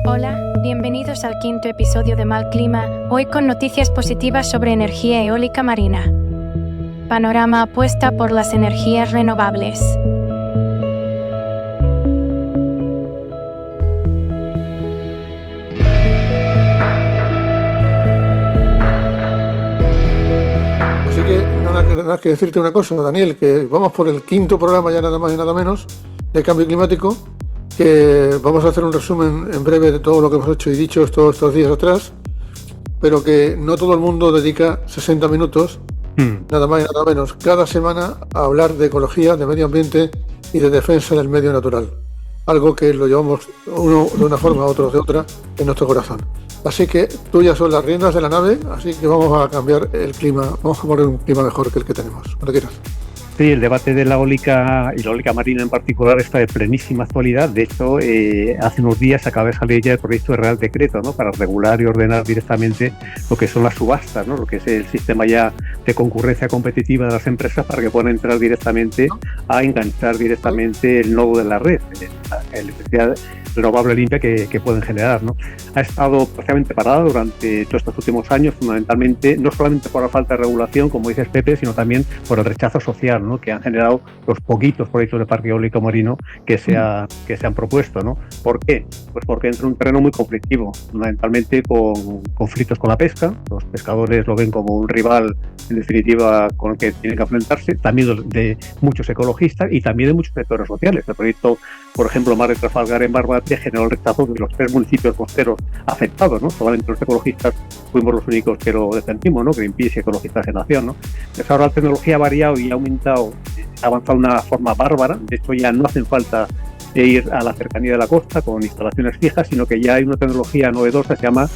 Hola, bienvenidos al quinto episodio de Mal Clima, hoy con noticias positivas sobre energía eólica marina. Panorama apuesta por las energías renovables. Así que nada más que decirte una cosa, Daniel, que vamos por el quinto programa, ya nada más y nada menos, de cambio climático, que vamos a hacer un resumen en breve de todo lo que hemos hecho y dicho todos estos días atrás, pero que no todo el mundo dedica 60 minutos, nada más y nada menos, cada semana a hablar de ecología, de medio ambiente y de defensa del medio natural. Algo que lo llevamos uno de una forma, otro de otra, en nuestro corazón. Así que tuyas son las riendas de la nave, así que vamos a cambiar el clima, vamos a poner un clima mejor que el que tenemos, cuando quieras. Sí, el debate de la eólica y la eólica marina en particular está de plenísima actualidad. De hecho, hace unos días acaba de salir ya el proyecto de Real Decreto, ¿no?, para regular y ordenar directamente lo que son las subastas, ¿no?, lo que es el sistema ya de concurrencia competitiva de las empresas para que puedan entrar directamente a enganchar directamente el nodo de la red, la electricidad renovable limpia que pueden generar, ¿no? Ha estado prácticamente parada durante todos estos últimos años, fundamentalmente, no solamente por la falta de regulación, como dices, Pepe, sino también por el rechazo social, ¿no?, que han generado los poquitos proyectos de parque eólico marino que se han propuesto, ¿no? ¿Por qué? Pues porque entra en un terreno muy conflictivo, fundamentalmente con conflictos con la pesca. Los pescadores lo ven como un rival, en definitiva, con el que tienen que enfrentarse, también de muchos ecologistas y también de muchos sectores sociales. El proyecto, por ejemplo, Mar de Trafalgar en Barbate generó el rechazo de los 3 municipios costeros afectados, ¿no? Solamente los ecologistas fuimos los únicos que lo defendimos, ¿no?, Greenpeace y Ecologistas en Acción, ¿no? Entonces ahora la tecnología ha variado y ha aumentado, ha avanzado de una forma bárbara. De hecho, ya no hacen falta ir a la cercanía de la costa con instalaciones fijas, sino que ya hay una tecnología novedosa que se llama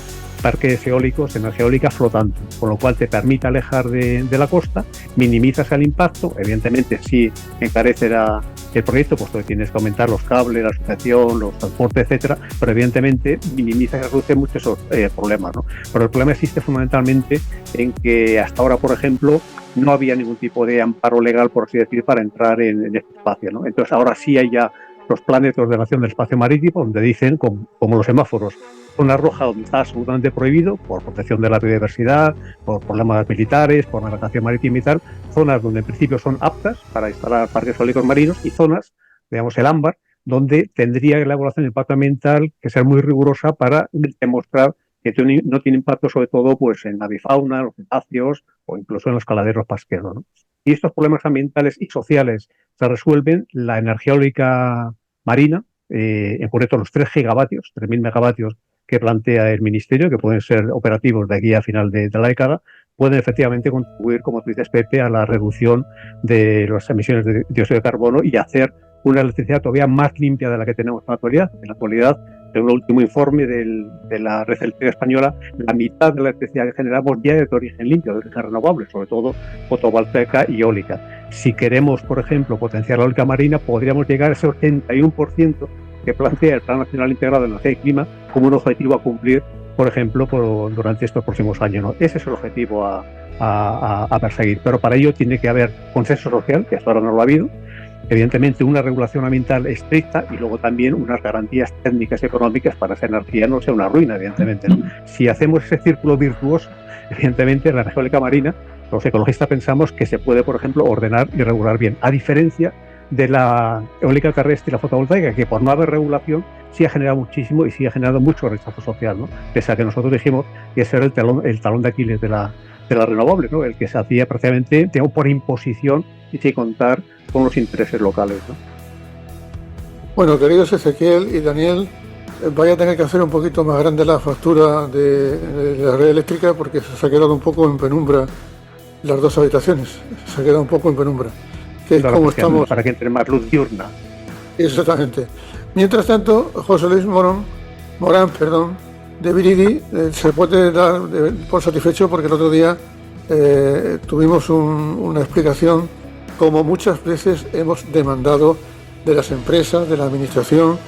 parques eólicos, energía eólica flotante, con lo cual te permite alejar de la costa, minimizas el impacto. Evidentemente sí encarecerá el proyecto, pues tú tienes que aumentar los cables, la asociación, los transportes, etcétera, pero evidentemente minimiza y reduce mucho esos problemas, ¿no? Pero el problema existe fundamentalmente en que hasta ahora, por ejemplo, no había ningún tipo de amparo legal, por así decir, para entrar en este espacio, ¿no? Entonces ahora sí hay ya los planes de ordenación del espacio marítimo, donde dicen, como los semáforos, zona roja donde está absolutamente prohibido por protección de la biodiversidad, por problemas militares, por navegación marítima y tal, zonas donde en principio son aptas para instalar parques eólicos marinos y zonas, digamos el ámbar, donde tendría la evaluación de impacto ambiental que ser muy rigurosa para demostrar que no tiene impacto sobre todo pues en la avifauna, los cetáceos o incluso en los caladeros pesqueros, ¿no? Y estos problemas ambientales y sociales se resuelven la energía eólica marina, en concreto los 3 gigavatios, 3.000 megavatios que plantea el Ministerio, que pueden ser operativos de aquí a final de la década, pueden efectivamente contribuir, como tú dices, Pepe, a la reducción de las emisiones de dióxido de carbono y hacer una electricidad todavía más limpia de la que tenemos en la actualidad. En la actualidad, en un último informe de la Red Eléctrica Española, la mitad de la electricidad que generamos ya es de origen limpio, de origen renovable, sobre todo fotovoltaica y eólica. Si queremos, por ejemplo, potenciar la eólica marina, podríamos llegar a ese 81% que plantea el Plan Nacional Integrado de Energía y Clima como un objetivo a cumplir, por ejemplo, durante estos próximos años, ¿no? Ese es el objetivo a perseguir, pero para ello tiene que haber consenso social, que hasta ahora no lo ha habido, evidentemente una regulación ambiental estricta y luego también unas garantías técnicas y económicas para que esa energía no sea una ruina, evidentemente, ¿no? Si hacemos ese círculo virtuoso, evidentemente la energía eólica marina, los ecologistas pensamos que se puede, por ejemplo, ordenar y regular bien, a diferencia de la eólica terrestre y la fotovoltaica, que por no haber regulación sí ha generado muchísimo y sí ha generado mucho rechazo social, ¿no? Pese a que nosotros dijimos que ese era el talón de Aquiles de la renovable, ¿no?, el que se hacía prácticamente por imposición y sin contar con los intereses locales, ¿no? Bueno, queridos Ezequiel y Daniel, vaya a tener que hacer un poquito más grande la factura de la red eléctrica porque se ha quedado un poco en penumbra las 2 habitaciones, se ha quedado un poco en penumbra. Que es como estamos. Para que entre más luz diurna. Exactamente. Mientras tanto, José Luis Morán, de Viridi, se puede dar por satisfecho porque el otro día tuvimos una explicación, como muchas veces hemos demandado de las empresas, de la administración,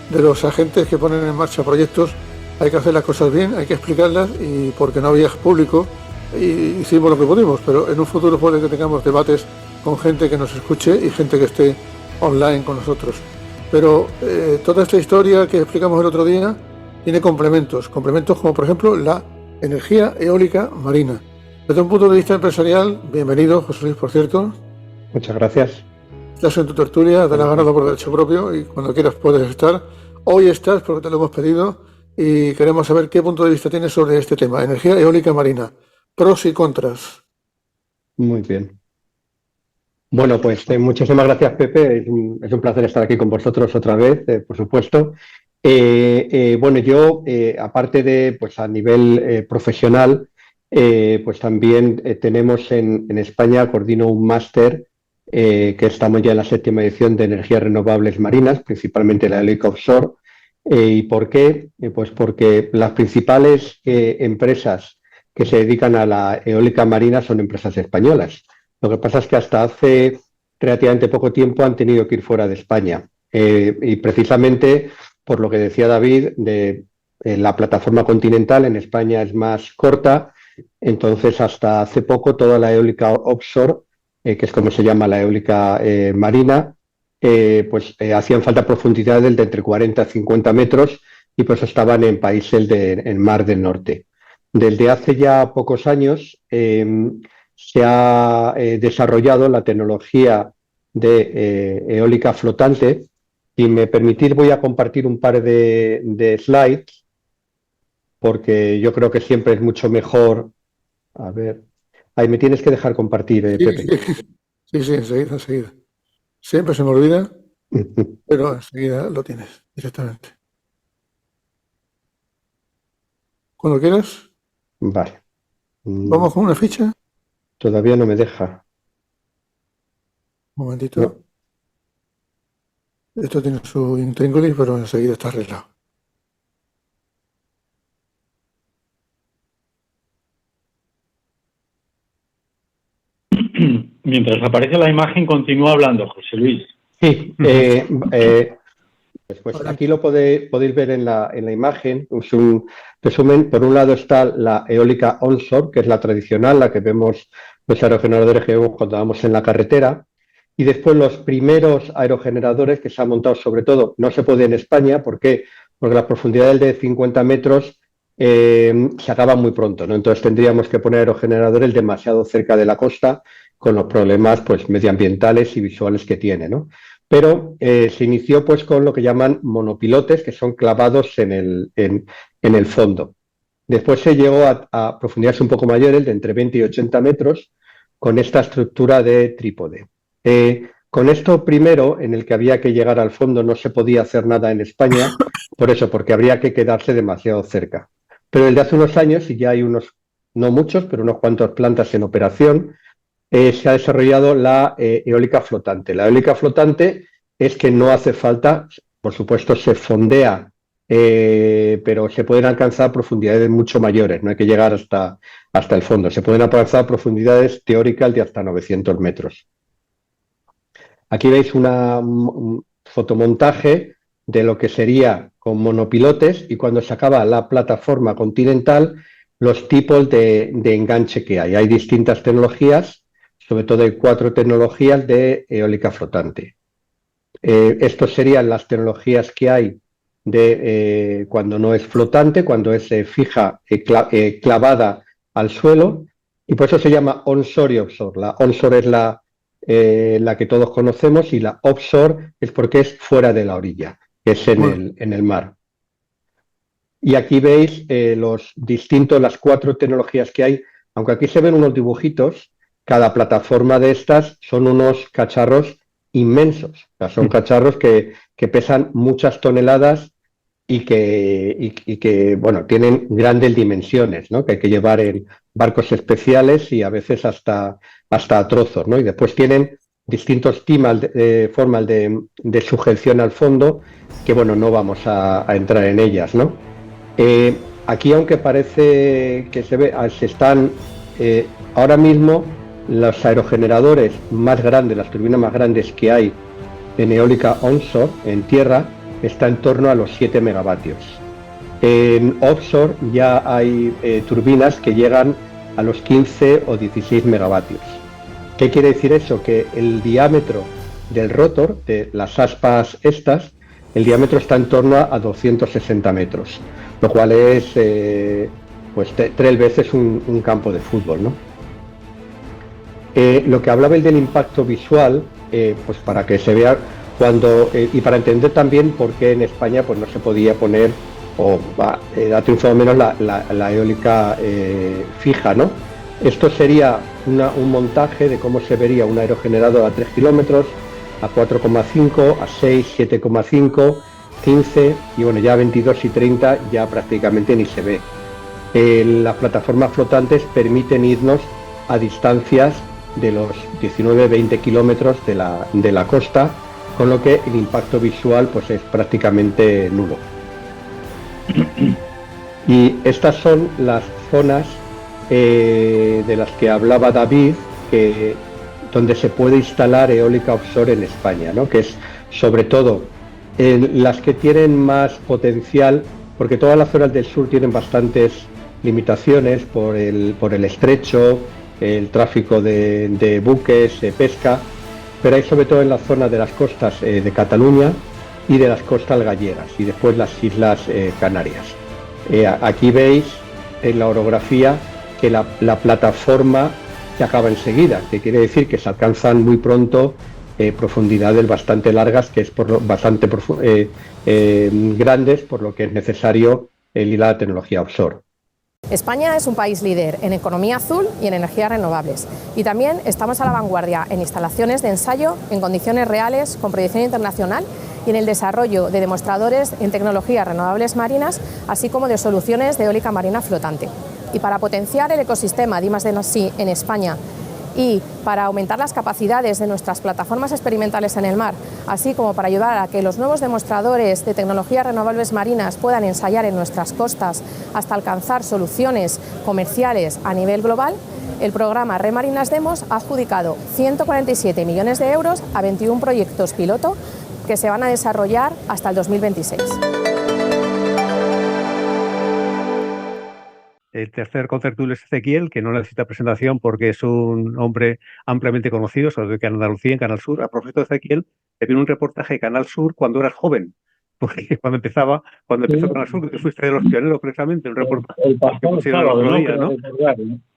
de los agentes que ponen en marcha proyectos. Hay que hacer las cosas bien, hay que explicarlas, y porque no había público y hicimos lo que pudimos, pero en un futuro puede que tengamos debates con gente que nos escuche y gente que esté online con nosotros. Pero toda esta historia que explicamos el otro día tiene complementos como por ejemplo la energía eólica marina. Desde un punto de vista empresarial, bienvenido, José Luis, por cierto. Muchas gracias. Estás en tu tertulia, te la has ganado por derecho propio y cuando quieras puedes estar. Hoy estás porque te lo hemos pedido y queremos saber qué punto de vista tienes sobre este tema, energía eólica marina, pros y contras. Muy bien. Bueno, pues muchísimas gracias, Pepe. Es un placer estar aquí con vosotros otra vez, por supuesto. Bueno, yo, aparte de, pues a nivel profesional, pues también tenemos en España, coordino un máster que estamos ya en la 7ª edición de energías renovables marinas, principalmente la eólica offshore. ¿Y por qué? Pues porque las principales empresas que se dedican a la eólica marina son empresas españolas. Lo que pasa es que hasta hace relativamente poco tiempo han tenido que ir fuera de España. Y precisamente por lo que decía David, la plataforma continental en España es más corta, entonces hasta hace poco toda la eólica offshore, que es como se llama la eólica marina, hacían falta profundidades de entre 40 y 50 metros y pues estaban en países del Mar del Norte. Desde hace ya pocos años se ha desarrollado la tecnología de eólica flotante. Si me permitís, voy a compartir un par de slides, porque yo creo que siempre es mucho mejor. A ver, ahí me tienes que dejar compartir, Pepe. Sí, enseguida. Siempre se me olvida, pero enseguida lo tienes directamente. Cuando quieras. Vale. ¿Vamos con una ficha? Todavía no me deja. Un momentito. No. Esto tiene su intríngulis, pero enseguida está arreglado. Mientras aparece la imagen, continúa hablando, José Luis. Sí, pues aquí lo podéis ver en la imagen. Es un resumen. Por un lado está la eólica onshore, que es la tradicional, la que vemos los aerogeneradores que vemos cuando vamos en la carretera. Y después los primeros aerogeneradores que se han montado, sobre todo, no se puede en España. ¿Por qué? Porque las profundidades de 50 metros se acaban muy pronto, ¿no? Entonces tendríamos que poner aerogeneradores demasiado cerca de la costa, con los problemas pues medioambientales y visuales que tiene, ¿no? Pero se inició pues con lo que llaman monopilotes, que son clavados en el fondo. Después se llegó a profundidades un poco mayores, de entre 20 y 80 metros, con esta estructura de trípode. Con esto primero, en el que había que llegar al fondo, no se podía hacer nada en España, por eso, porque habría que quedarse demasiado cerca. Pero desde hace unos años, y ya hay unos, no muchos, pero unos cuantos plantas en operación, se ha desarrollado la eólica flotante. La eólica flotante es que no hace falta, por supuesto se fondea, pero se pueden alcanzar profundidades mucho mayores, no hay que llegar hasta el fondo. Se pueden alcanzar profundidades teóricas de hasta 900 metros. Aquí veis un fotomontaje de lo que sería con monopilotes y cuando se acaba la plataforma continental, los tipos de enganche que hay. Hay distintas tecnologías, sobre todo hay 4 tecnologías de eólica flotante. Estos serían las tecnologías que hay de cuando no es flotante, cuando es fija, clavada al suelo, y por eso se llama onshore y offshore. La onshore es la que todos conocemos y la offshore es porque es fuera de la orilla, que es en el mar. Y aquí veis las 4 tecnologías que hay, aunque aquí se ven unos dibujitos. Cada plataforma de estas son unos cacharros inmensos, o sea, son cacharros que pesan muchas toneladas y que bueno, tienen grandes dimensiones, ¿no? Que hay que llevar en barcos especiales y a veces hasta a trozos, ¿no? Y después tienen distintos formas de sujeción al fondo, que bueno, no vamos a entrar en ellas, ¿no? Aquí, aunque parece que se están ahora mismo los aerogeneradores más grandes, las turbinas más grandes que hay en eólica onshore, en tierra, está en torno a los 7 megavatios. En offshore ya hay turbinas que llegan a los 15 o 16 megavatios. ¿Qué quiere decir eso? Que el diámetro del rotor, de las aspas estas, el diámetro está en torno a 260 metros. lo cual es pues 3 veces un campo de fútbol, ¿no? Lo que hablaba el del impacto visual, pues para que se vea cuando y para entender también por qué en España pues no se podía poner ha triunfado menos la eólica fija, ¿no? Esto sería un montaje de cómo se vería un aerogenerador a 3 kilómetros, a 4,5, a 6, 7,5, 15 y bueno, ya 22 y 30 ya prácticamente ni se ve. Las plataformas flotantes permiten irnos a distancias de los 19-20 kilómetros de la costa, con lo que el impacto visual pues es prácticamente nulo. Y estas son las zonas de las que hablaba David, donde se puede instalar eólica offshore en España, ¿no? Que es sobre todo las que tienen más potencial, porque todas las zonas del sur tienen bastantes limitaciones por el estrecho, el tráfico de buques, pesca, pero hay sobre todo en la zona de las costas de Cataluña y de las costas gallegas y después las islas Canarias. Aquí veis en la orografía que la plataforma se acaba enseguida, que quiere decir que se alcanzan muy pronto profundidades bastante largas, que es bastante grandes, por lo que es necesario el ir a la tecnología offshore. España es un país líder en economía azul y en energías renovables, y también estamos a la vanguardia en instalaciones de ensayo en condiciones reales con proyección internacional y en el desarrollo de demostradores en tecnologías renovables marinas, así como de soluciones de eólica marina flotante. Y para potenciar el ecosistema de I+D+I en España y para aumentar las capacidades de nuestras plataformas experimentales en el mar, así como para ayudar a que los nuevos demostradores de tecnologías renovables marinas puedan ensayar en nuestras costas hasta alcanzar soluciones comerciales a nivel global, el programa Remarinas Demos ha adjudicado 147 millones de euros a 21 proyectos piloto que se van a desarrollar hasta el 2026. El tercer contertulio es Ezequiel, que no necesita presentación porque es un hombre ampliamente conocido, sobre todo en Andalucía, en Canal Sur. A propósito de Ezequiel, te viene un reportaje de Canal Sur cuando eras joven, porque cuando empezó Canal Sur, que tú fuiste de los pioneros precisamente, un reportaje el pasado sábado, ¿no?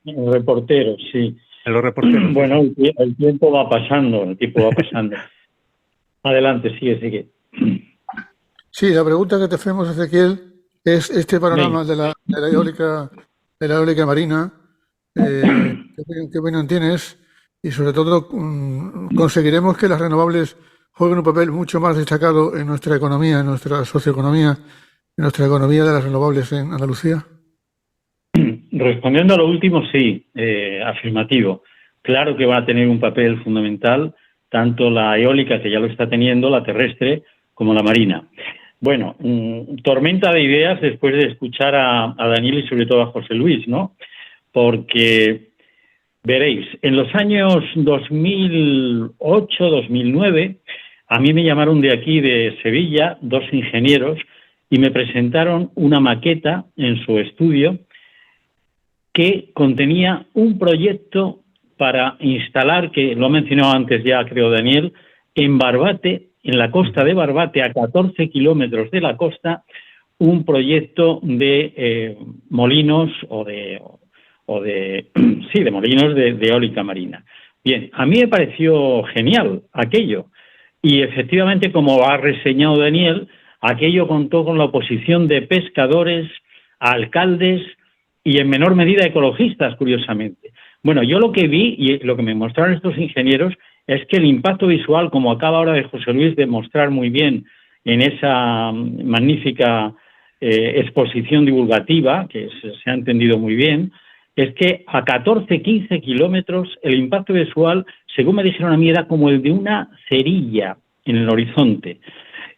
El reportero, sí. En los reporteros. Bueno, el tiempo va pasando, Adelante, sigue, Ezequiel. Sí, la pregunta que te hacemos, Ezequiel, es este panorama de la eólica marina. ¿Qué opinión tienes? Y sobre todo, ¿conseguiremos que las renovables jueguen un papel mucho más destacado en nuestra economía, en nuestra socioeconomía, en nuestra economía de las renovables en Andalucía? Respondiendo a lo último, sí, afirmativo. Claro que va a tener un papel fundamental, tanto la eólica, que ya lo está teniendo, la terrestre, como la marina. Bueno, tormenta de ideas después de escuchar a Daniel y sobre todo a José Luis, ¿no? Porque, veréis, en los años 2008, 2009, a mí me llamaron de aquí, de Sevilla, 2 ingenieros, y me presentaron una maqueta en su estudio que contenía un proyecto para instalar, que lo ha mencionado antes ya, creo, Daniel, en Barbate, en la costa de Barbate, a 14 kilómetros de la costa, un proyecto de molinos de molinos de eólica marina. Bien, a mí me pareció genial aquello, y efectivamente, como ha reseñado Daniel, aquello contó con la oposición de pescadores, alcaldes y en menor medida ecologistas, curiosamente. Bueno, yo lo que vi y lo que me mostraron estos ingenieros es que el impacto visual, como acaba ahora de José Luis de mostrar muy bien en esa magnífica exposición divulgativa, que se ha entendido muy bien, es que a 14-15 kilómetros el impacto visual, según me dijeron a mí, era como el de una cerilla en el horizonte.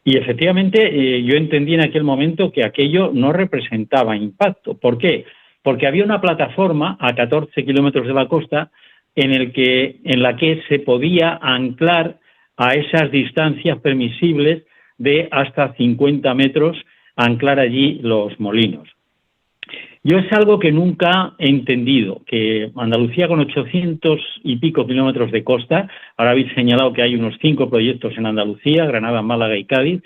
Y efectivamente yo entendí en aquel momento que aquello no representaba impacto. ¿Por qué? Porque había una plataforma a 14 kilómetros de la costa en la que se podía anclar a esas distancias permisibles de hasta 50 metros, anclar allí los molinos. Yo es algo que nunca he entendido, que Andalucía, con 800 y pico kilómetros de costa, ahora habéis señalado que hay unos 5 proyectos en Andalucía, Granada, Málaga y Cádiz,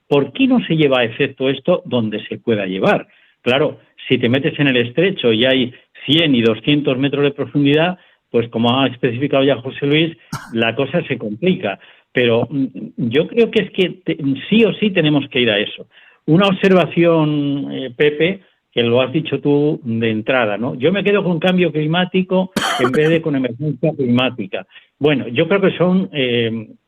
¿por qué no se lleva a efecto esto donde se pueda llevar? Claro, si te metes en el estrecho y hay 100 y 200 metros de profundidad, pues como ha especificado ya José Luis, la cosa se complica. Pero yo creo que es que sí o sí tenemos que ir a eso. Una observación, Pepe, que lo has dicho tú de entrada, ¿no? Yo me quedo con cambio climático en vez de con emergencia climática. Bueno, yo creo que son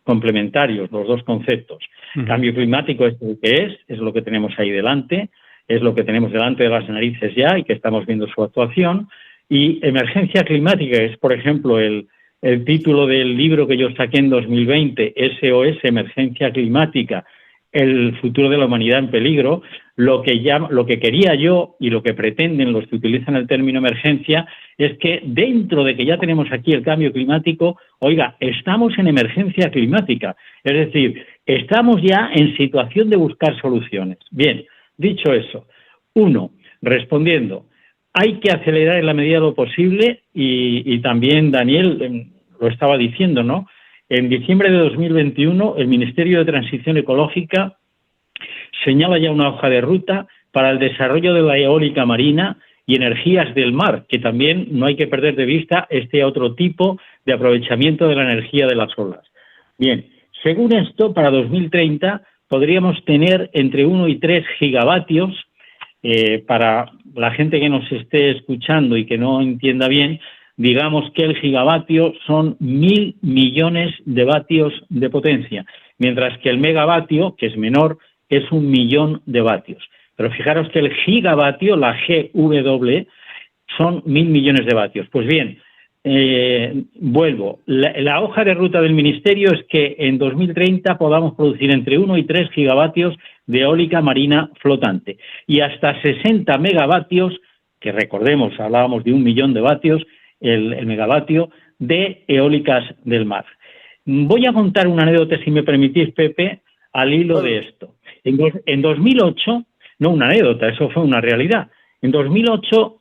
complementarios los dos conceptos. Cambio climático es lo que es lo que tenemos ahí delante, es lo que tenemos delante de las narices ya y que estamos viendo su actuación. Y emergencia climática es, por ejemplo, el título del libro que yo saqué en 2020, SOS, Emergencia Climática, el futuro de la humanidad en peligro. Lo que quería yo y lo que pretenden los que utilizan el término emergencia es que dentro de que ya tenemos aquí el cambio climático, oiga, estamos en emergencia climática. Es decir, estamos ya en situación de buscar soluciones. Bien, dicho eso, uno, respondiendo, hay que acelerar en la medida de lo posible y también Daniel lo estaba diciendo, ¿no? En diciembre de 2021 el Ministerio de Transición Ecológica señala ya una hoja de ruta para el desarrollo de la eólica marina y energías del mar, que también no hay que perder de vista este otro tipo de aprovechamiento de la energía de las olas. Bien, según esto, para 2030 podríamos tener entre 1 y 3 gigavatios. Para la gente que nos esté escuchando y que no entienda bien, digamos que el gigavatio son 1.000 millones de vatios de potencia, mientras que el megavatio, que es menor, es 1 millón de vatios. Pero fijaros que el gigavatio, la GW, son 1.000 millones de vatios. Pues bien, vuelvo. La hoja de ruta del Ministerio es que en 2030 podamos producir entre 1 y 3 gigavatios de eólica marina flotante y hasta 60 megavatios, que recordemos, hablábamos de 1 millón de vatios, el megavatio, de eólicas del mar. Voy a contar una anécdota, si me permitís, Pepe, al hilo de esto. En 2008, no una anécdota, eso fue una realidad. En 2008,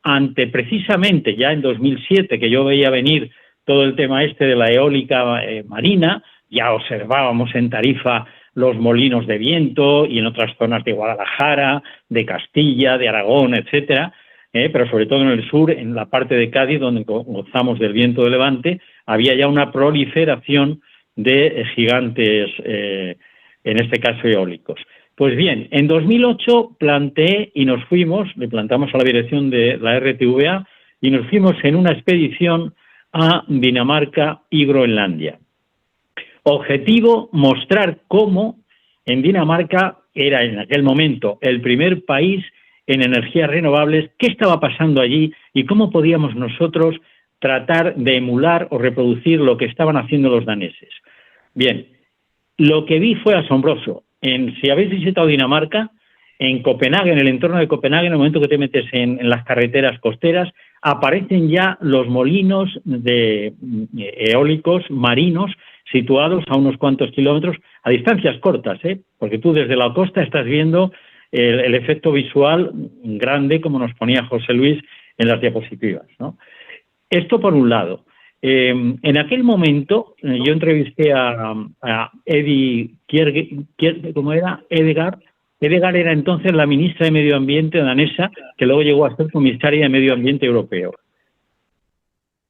precisamente ya en 2007, que yo veía venir todo el tema de la eólica marina, ya observábamos en Tarifa los molinos de viento y en otras zonas de Guadalajara, de Castilla, de Aragón, etcétera, pero sobre todo en el sur, en la parte de Cádiz, donde gozamos del viento de levante, había ya una proliferación de gigantes, en este caso eólicos. Pues bien, en 2008 planteé y nos fuimos, le plantamos a la dirección de la RTVA y nos fuimos en una expedición a Dinamarca y Groenlandia. Objetivo, mostrar cómo en Dinamarca era en aquel momento el primer país en energías renovables, qué estaba pasando allí y cómo podíamos nosotros tratar de emular o reproducir lo que estaban haciendo los daneses. Bien, lo que vi fue asombroso. Si habéis visitado Dinamarca, en Copenhague, en el entorno de Copenhague, en el momento que te metes en las carreteras costeras, aparecen ya los molinos de eólicos marinos situados a unos cuantos kilómetros, a distancias cortas, porque tú desde la costa estás viendo el efecto visual grande, como nos ponía José Luis en las diapositivas, ¿no? Esto por un lado. En aquel momento yo entrevisté a Eddie ¿cómo era? Edegaard. Edegaard era entonces la ministra de Medio Ambiente danesa, que luego llegó a ser comisaria de Medio Ambiente europeo.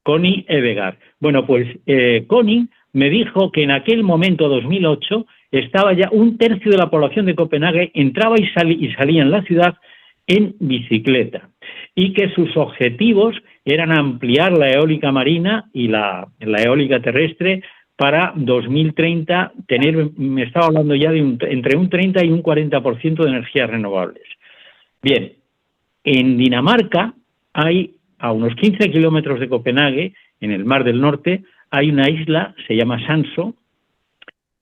Connie Edegaard. Bueno, pues Connie me dijo que en aquel momento, 2008, estaba ya 1/3 de la población de Copenhague, entraba y salía en la ciudad en bicicleta, y que sus objetivos eran ampliar la eólica marina y la eólica terrestre para 2030, me estaba hablando ya de entre un 30 y un 40% de energías renovables. Bien, en Dinamarca hay, a unos 15 kilómetros de Copenhague, en el Mar del Norte, hay una isla, se llama Sanso,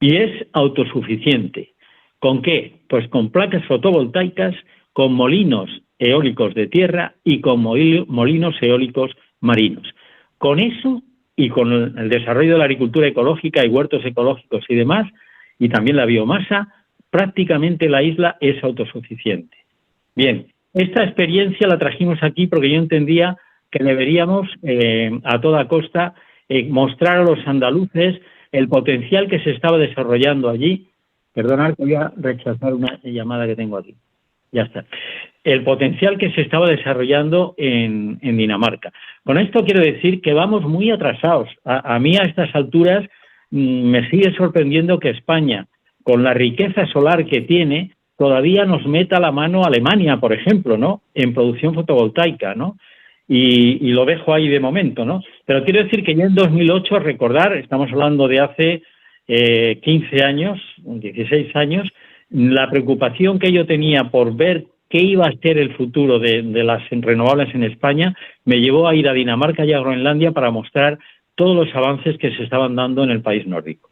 y es autosuficiente. ¿Con qué? Pues con placas fotovoltaicas, con molinos eólicos de tierra y con molinos eólicos marinos. Con eso y con el desarrollo de la agricultura ecológica y huertos ecológicos y demás, y también la biomasa, prácticamente la isla es autosuficiente. Bien, esta experiencia la trajimos aquí porque yo entendía que deberíamos a toda costa mostrar a los andaluces el potencial que se estaba desarrollando allí. Perdonad que voy a rechazar una llamada que tengo aquí. Ya está. el potencial que se estaba desarrollando en Dinamarca. Con esto quiero decir que vamos muy atrasados. A mí a estas alturas me sigue sorprendiendo que España, con la riqueza solar que tiene, todavía nos meta la mano Alemania, por ejemplo, ¿no?, en producción fotovoltaica, ¿no? Y lo dejo ahí de momento, ¿no? Pero quiero decir que ya en 2008, recordar, estamos hablando de hace 15 años, 16 años, la preocupación que yo tenía por ver qué iba a ser el futuro de las renovables en España me llevó a ir a Dinamarca y a Groenlandia para mostrar todos los avances que se estaban dando en el país nórdico.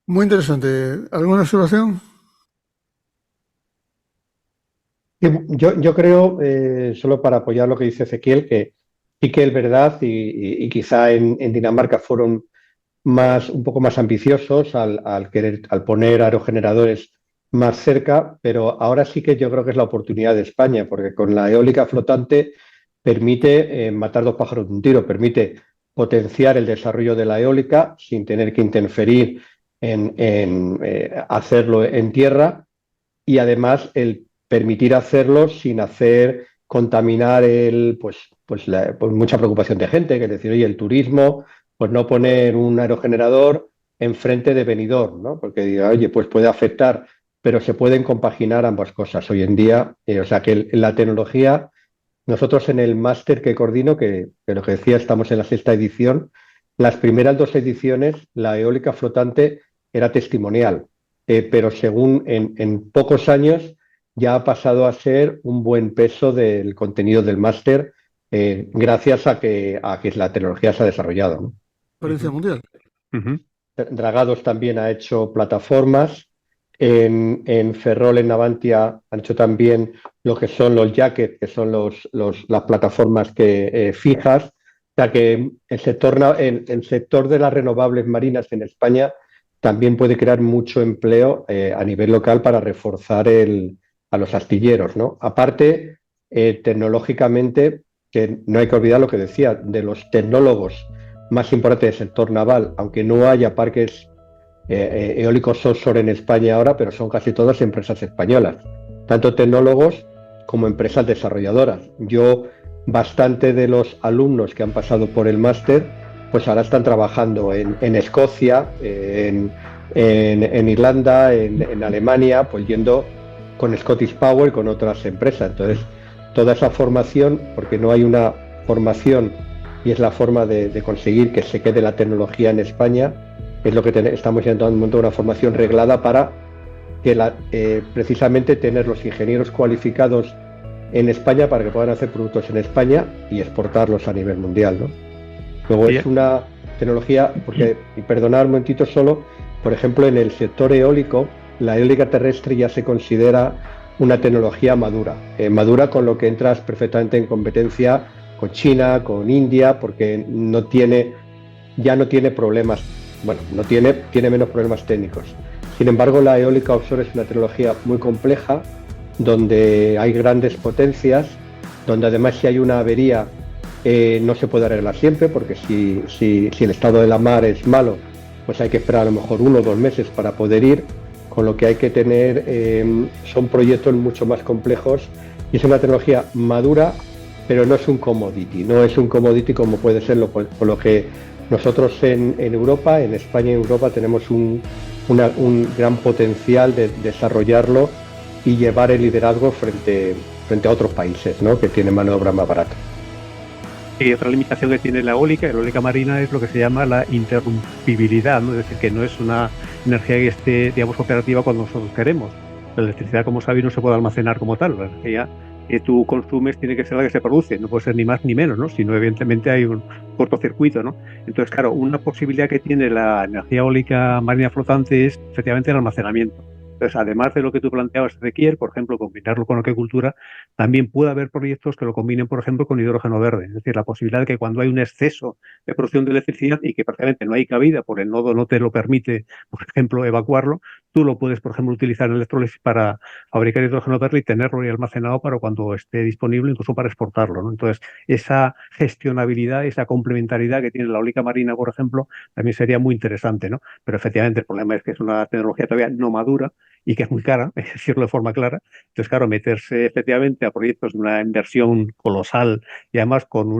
Muy interesante. ¿Alguna observación? Yo creo, solo para apoyar lo que dice Ezequiel, que sí que es verdad y quizá en Dinamarca fueron un poco más ambiciosos al poner aerogeneradores más cerca, pero ahora sí que yo creo que es la oportunidad de España, porque con la eólica flotante permite matar dos pájaros de un tiro, permite potenciar el desarrollo de la eólica sin tener que interferir en hacerlo en tierra, y además el permitir hacerlo sin hacer contaminar pues mucha preocupación de gente, que es decir, oye, el turismo, pues no poner un aerogenerador enfrente de Benidorm, ¿no? Porque diga, oye, pues puede afectar, pero se pueden compaginar ambas cosas hoy en día. O sea que la tecnología, nosotros en el máster que coordino, que lo que decía, estamos en la 6ª edición, las primeras 2 ediciones, la eólica flotante era testimonial, pero según en pocos años ya ha pasado a ser un buen peso del contenido del máster, gracias a que la tecnología se ha desarrollado, ¿no? Conferencia mundial. Dragados también ha hecho plataformas. En Ferrol, en Navantia, han hecho también lo que son los jackets, que son las plataformas fijas. O sea que el sector de las renovables marinas en España también puede crear mucho empleo a nivel local para reforzar a los astilleros, ¿no? Aparte, tecnológicamente, que no hay que olvidar lo que decía, de los tecnólogos más importantes del sector naval, aunque no haya parques eólicos offshore en España ahora, pero son casi todas empresas españolas, tanto tecnólogos como empresas desarrolladoras. Bastante de los alumnos que han pasado por el máster, pues ahora están trabajando en Escocia, en Irlanda, en Alemania, pues yendo con Scottish Power, con otras empresas. Entonces, toda esa formación, porque no hay una formación y es la forma de conseguir que se quede la tecnología en España, es lo que estamos intentando una formación reglada para que precisamente tener los ingenieros cualificados en España para que puedan hacer productos en España y exportarlos a nivel mundial, ¿no? Luego es una tecnología, porque, y perdonad un momentito solo, por ejemplo, en el sector eólico, la eólica terrestre ya se considera una tecnología madura, madura con lo que entras perfectamente en competencia con China, con India, porque ya no tiene problemas, bueno, tiene menos problemas técnicos. Sin embargo, la eólica offshore es una tecnología muy compleja, donde hay grandes potencias, donde además si hay una avería no se puede arreglar siempre, porque si el estado de la mar es malo, pues hay que esperar a lo mejor 1 o 2 meses para poder ir, con lo que hay que tener, son proyectos mucho más complejos y es una tecnología madura, pero no es un commodity como puede serlo, por lo que nosotros en Europa, en España y Europa, tenemos un gran potencial de desarrollarlo y llevar el liderazgo frente a otros países, ¿no?, que tienen mano de obra más barata. Y otra limitación que tiene la eólica marina, es lo que se llama la interrumpibilidad, ¿no? Es decir, que no es una energía que esté, digamos, operativa cuando nosotros queremos. La electricidad, como sabéis, no se puede almacenar como tal. La energía que tú consumes tiene que ser la que se produce, no puede ser ni más ni menos, ¿no? Si no, evidentemente hay un cortocircuito, ¿no? Entonces, claro, una posibilidad que tiene la energía eólica marina flotante es efectivamente el almacenamiento. Entonces, además de lo que tú planteabas, Ezequiel, por ejemplo, combinarlo con acuicultura, también puede haber proyectos que lo combinen, por ejemplo, con hidrógeno verde. Es decir, la posibilidad de que cuando hay un exceso de producción de electricidad y que prácticamente no hay cabida, porque el nodo no te lo permite, por ejemplo, evacuarlo, tú lo puedes, por ejemplo, utilizar en electrólisis para fabricar hidrógeno verde y tenerlo ahí almacenado para cuando esté disponible, incluso para exportarlo, ¿no? Entonces, esa gestionabilidad, esa complementariedad que tiene la eólica marina, por ejemplo, también sería muy interesante, ¿no? Pero efectivamente el problema es que es una tecnología todavía no madura y que es muy cara, es decirlo de forma clara. Entonces, claro, meterse efectivamente a proyectos de una inversión colosal y además con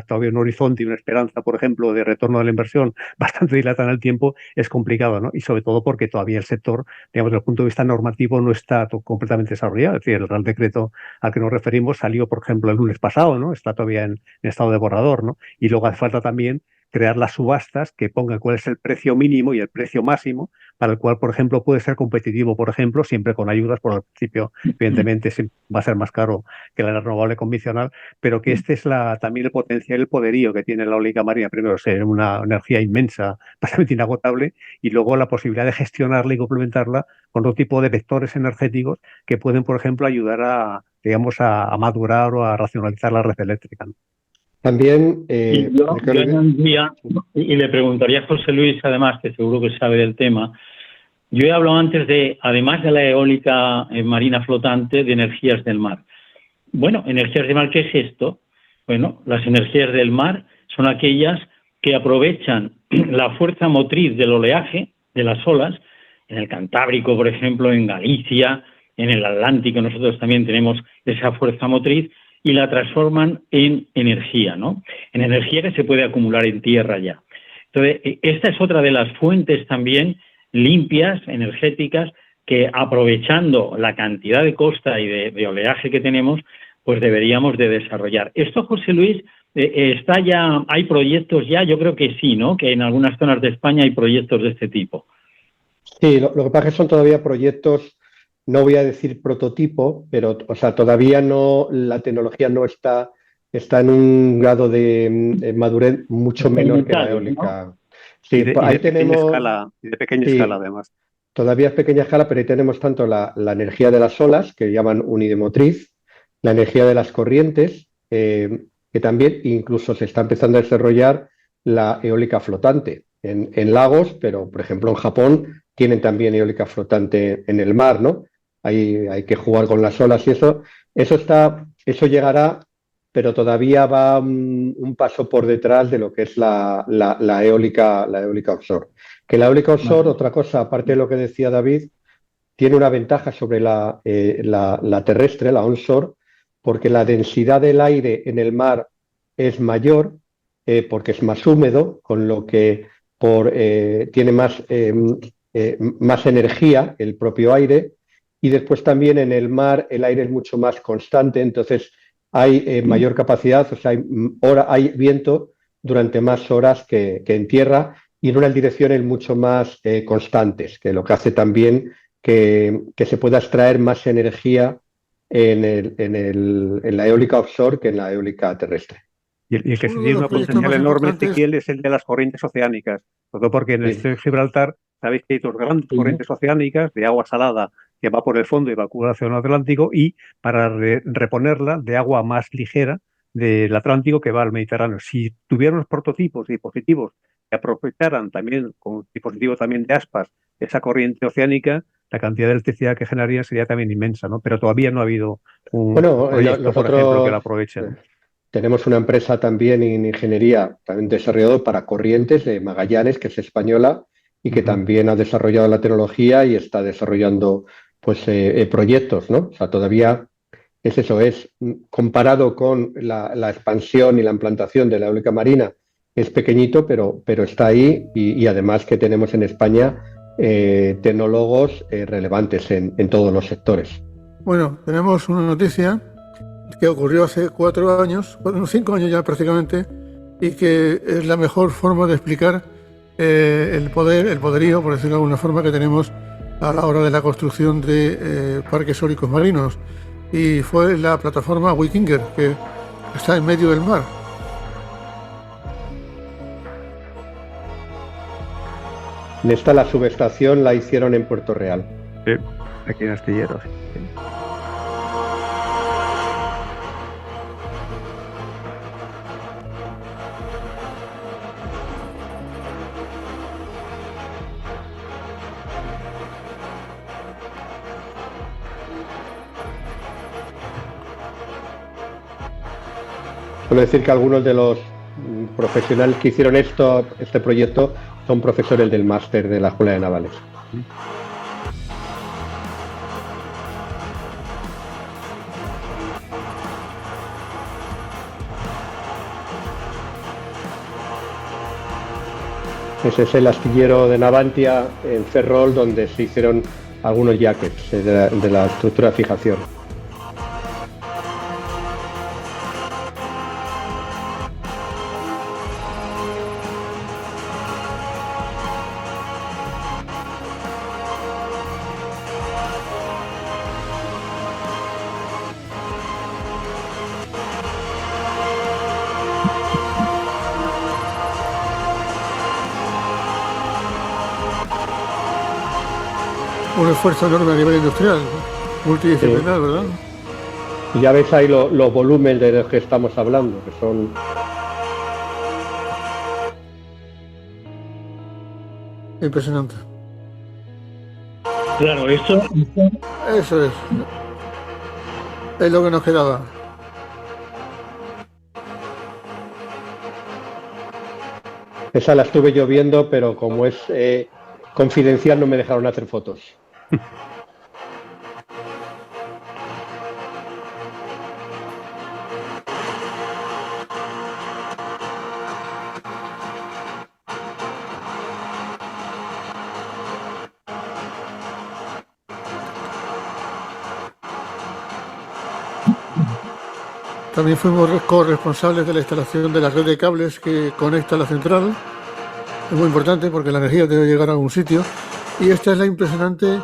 todavía un horizonte y una esperanza, por ejemplo, de retorno de la inversión bastante dilatada en el tiempo, es complicado, ¿no? Y sobre todo porque todavía el sector, digamos, desde el punto de vista normativo, no está completamente desarrollado. Es decir, el Real Decreto al que nos referimos salió, por ejemplo, el lunes pasado, ¿no? Está todavía en estado de borrador, ¿no? Y luego hace falta también crear las subastas que pongan cuál es el precio mínimo y el precio máximo para el cual, por ejemplo, puede ser competitivo, por ejemplo, siempre con ayudas, por el principio, evidentemente, va a ser más caro que la renovable convencional, pero que este es también el potencial y el poderío que tiene la eólica marina. Primero, ser una energía inmensa, bastante inagotable, y luego la posibilidad de gestionarla y complementarla con otro tipo de vectores energéticos que pueden, por ejemplo, ayudar a madurar o a racionalizar la red eléctrica, ¿no? También, Yo añadiría, y le preguntaría a José Luis, además, que seguro que sabe del tema. Yo he hablado antes además de la eólica marina flotante, de energías del mar. Bueno, energías del mar, ¿qué es esto? Bueno, las energías del mar son aquellas que aprovechan la fuerza motriz del oleaje, de las olas, en el Cantábrico, por ejemplo, en Galicia, en el Atlántico, nosotros también tenemos esa fuerza motriz, y la transforman en energía, ¿no? En energía que se puede acumular en tierra ya. Entonces, esta es otra de las fuentes también limpias, energéticas, que aprovechando la cantidad de costa y de oleaje que tenemos, pues deberíamos de desarrollar. Esto, José Luis, está ya, hay proyectos ya, yo creo que sí, ¿no? Que en algunas zonas de España hay proyectos de este tipo. Sí, lo que pasa es que son todavía proyectos, no voy a decir prototipo, pero o sea, todavía no, la tecnología no está en un grado de madurez mucho menor que la eólica. ¿No? Sí, ahí tenemos de pequeña escala, además. Todavía es pequeña escala, pero ahí tenemos tanto la energía de las olas, que llaman unidemotriz, la energía de las corrientes, que también incluso se está empezando a desarrollar la eólica flotante en lagos, pero por ejemplo en Japón tienen también eólica flotante en el mar, ¿no? Hay que jugar con las olas y eso llegará, pero todavía va un paso por detrás de lo que es la eólica offshore. Que la eólica offshore, otra cosa, aparte de lo que decía David, tiene una ventaja sobre la terrestre, la onshore, porque la densidad del aire en el mar es mayor, porque es más húmedo, con lo que tiene más energía el propio aire, y después también en el mar el aire es mucho más constante, entonces hay mayor capacidad, o sea, hay viento durante más horas que en tierra y en unas direcciones mucho más constantes, que lo que hace también que se pueda extraer más energía en la eólica offshore que en la eólica terrestre. Y el que se tiene una potencial enorme, Ezequiel, es el de las corrientes oceánicas, todo porque en el Estrecho de Gibraltar sabéis que hay dos grandes corrientes oceánicas de agua salada que va por el fondo y evacúa al Océano Atlántico, y para reponerla de agua más ligera del Atlántico que va al Mediterráneo. Si tuviéramos prototipos y dispositivos que aprovecharan también, con dispositivos también de aspas, esa corriente oceánica, la cantidad de electricidad que generaría sería también inmensa, ¿no? Pero todavía no ha habido un proyecto, por ejemplo, que la aprovechen. Tenemos una empresa también en ingeniería, también desarrollado para corrientes de Magallanes, que es española, y que también ha desarrollado la tecnología y está desarrollando proyectos, ¿no? O sea, todavía es comparado con la expansión y la implantación de la eólica marina, es pequeñito, pero está ahí, y además que tenemos en España tecnólogos relevantes en todos los sectores. Bueno, tenemos una noticia que ocurrió hace 4 años, 5 años ya prácticamente, y que es la mejor forma de explicar el poderío, por decirlo de alguna forma, que tenemos a la hora de la construcción de parques eólicos marinos. Y fue la plataforma Wikinger, que está en medio del mar. La subestación la hicieron en Puerto Real. Sí, aquí en Astilleros. Quiero decir que algunos de los profesionales que hicieron este proyecto son profesores del máster de la Escuela de Navales. Ese es el astillero de Navantia en Ferrol, donde se hicieron algunos jackets de la estructura de fijación. Un esfuerzo enorme a nivel industrial, multidisciplinar, sí. ¿Verdad? Y ya ves ahí los volúmenes de los que estamos hablando, que son... Impresionante. Claro, eso es lo que nos quedaba. Esa la estuve yo viendo, pero como es confidencial no me dejaron hacer fotos. También fuimos corresponsables de la instalación de la red de cables que conecta la central. Es muy importante porque la energía debe llegar a algún sitio. Y esta es la impresionante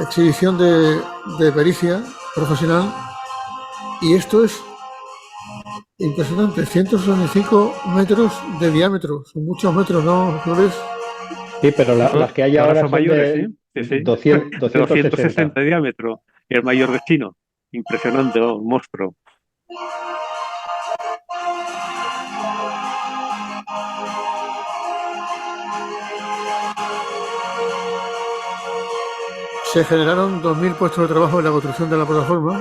exhibición de pericia profesional. Y esto es impresionante, 165 metros de diámetro. Son muchos metros, ¿no, Flores? Sí, pero las que hay ahora son mayores, de sí. 260 de diámetro. Y el mayor destino. Impresionante, ¿no? Un monstruo. Se generaron 2.000 puestos de trabajo en la construcción de la plataforma.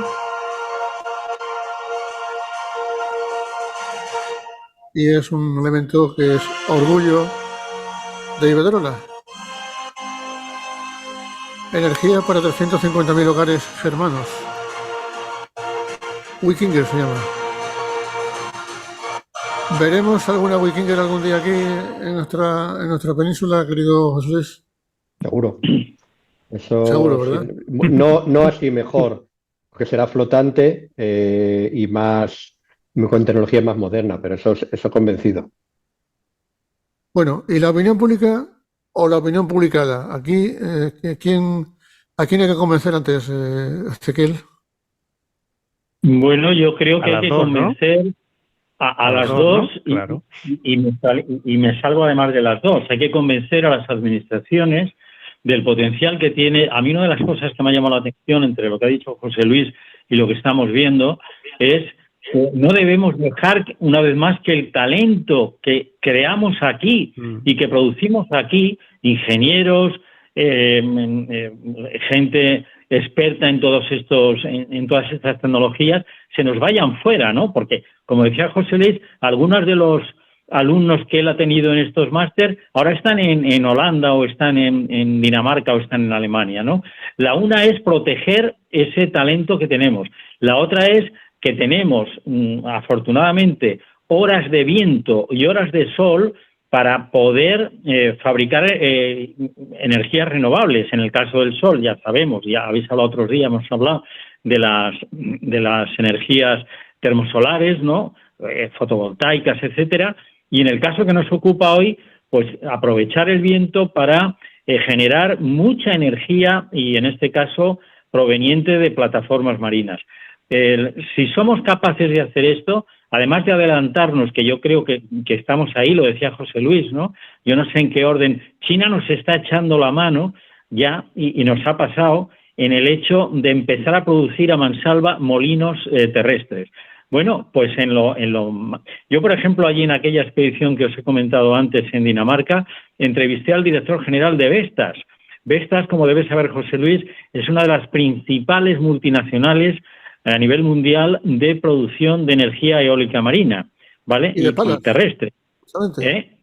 Y es un elemento que es orgullo de Iberdrola. Energía para 350.000 hogares germanos. Wikinger se llama. ¿Veremos alguna Wikinger algún día aquí en nuestra península, querido José Luis? Seguro. Eso, seguro, ¿verdad? Sí, no así mejor, porque será flotante y más con tecnología más moderna, pero eso convencido. Bueno, ¿y la opinión pública o la opinión publicada? Aquí, ¿a quién hay que convencer antes, Ezequiel? Bueno, yo creo que hay que convencer, ¿no? a las dos, ¿no? Claro. y me salgo además de las dos. Hay que convencer a las administraciones del potencial que tiene. A mí una de las cosas que me ha llamado la atención entre lo que ha dicho José Luis y lo que estamos viendo es que no debemos dejar una vez más que el talento que creamos aquí y que producimos aquí, ingenieros, gente experta en todas estas tecnologías, se nos vayan fuera, ¿no? Porque, como decía José Luis, algunos de los alumnos que él ha tenido en estos máster ahora están en Holanda o están en Dinamarca o están en Alemania, ¿no? La una es proteger ese talento que tenemos. La otra es que tenemos, afortunadamente, horas de viento y horas de sol para poder fabricar energías renovables. En el caso del sol, ya sabemos, ya habéis hablado otros días, hemos hablado de las energías termosolares, ¿no? Fotovoltaicas, etcétera. Y en el caso que nos ocupa hoy, pues aprovechar el viento para generar mucha energía y, en este caso, proveniente de plataformas marinas. Si somos capaces de hacer esto, además de adelantarnos, que yo creo que estamos ahí, lo decía José Luis, ¿no? Yo no sé en qué orden. China nos está echando la mano ya y nos ha pasado en el hecho de empezar a producir a mansalva molinos terrestres. Bueno, pues yo, por ejemplo, allí en aquella expedición que os he comentado antes en Dinamarca, entrevisté al director general de Vestas. Vestas, como debe saber José Luis, es una de las principales multinacionales a nivel mundial de producción de energía eólica marina, ¿vale? Y terrestre.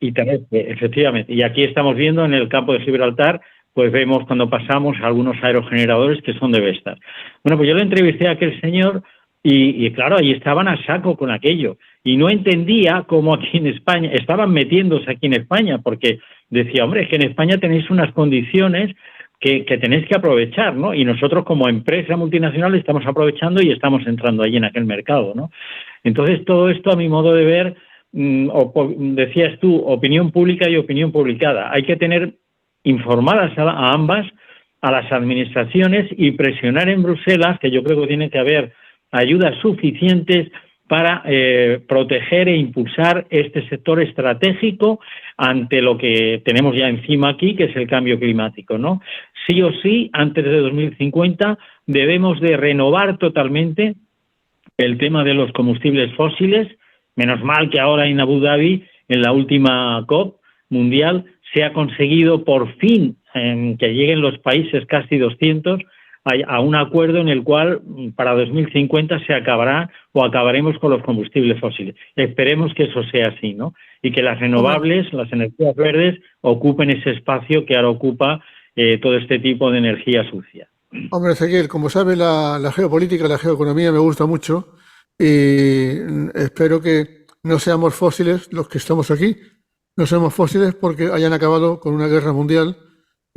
Y terrestre, efectivamente. Y aquí estamos viendo en el campo de Gibraltar, pues vemos cuando pasamos algunos aerogeneradores que son de Vestas. Bueno, pues yo le entrevisté a aquel señor Y claro, ahí estaban a saco con aquello. Y no entendía cómo aquí en España, estaban metiéndose aquí en España, porque decía, hombre, es que en España tenéis unas condiciones que tenéis que aprovechar, ¿no? Y nosotros como empresa multinacional estamos aprovechando y estamos entrando allí en aquel mercado, ¿no? Entonces todo esto, a mi modo de ver, decías tú, opinión pública y opinión publicada. Hay que tener informadas a ambas, a las administraciones, y presionar en Bruselas, que yo creo que tiene que haber ayudas suficientes para proteger e impulsar este sector estratégico ante lo que tenemos ya encima aquí, que es el cambio climático, ¿no? Sí o sí, antes de 2050 debemos de renovar totalmente el tema de los combustibles fósiles. Menos mal que ahora en Abu Dhabi, en la última COP mundial, se ha conseguido por fin que lleguen los países, casi 200, a un acuerdo en el cual para 2050 se acabará o acabaremos con los combustibles fósiles. Esperemos que eso sea así, ¿no? Y que las renovables, las energías verdes, ocupen ese espacio que ahora ocupa todo este tipo de energía sucia. Hombre, Ezequiel, como sabe, la geopolítica, la geoeconomía me gusta mucho y espero que no seamos fósiles los que estamos aquí. No seamos fósiles porque hayan acabado con una guerra mundial.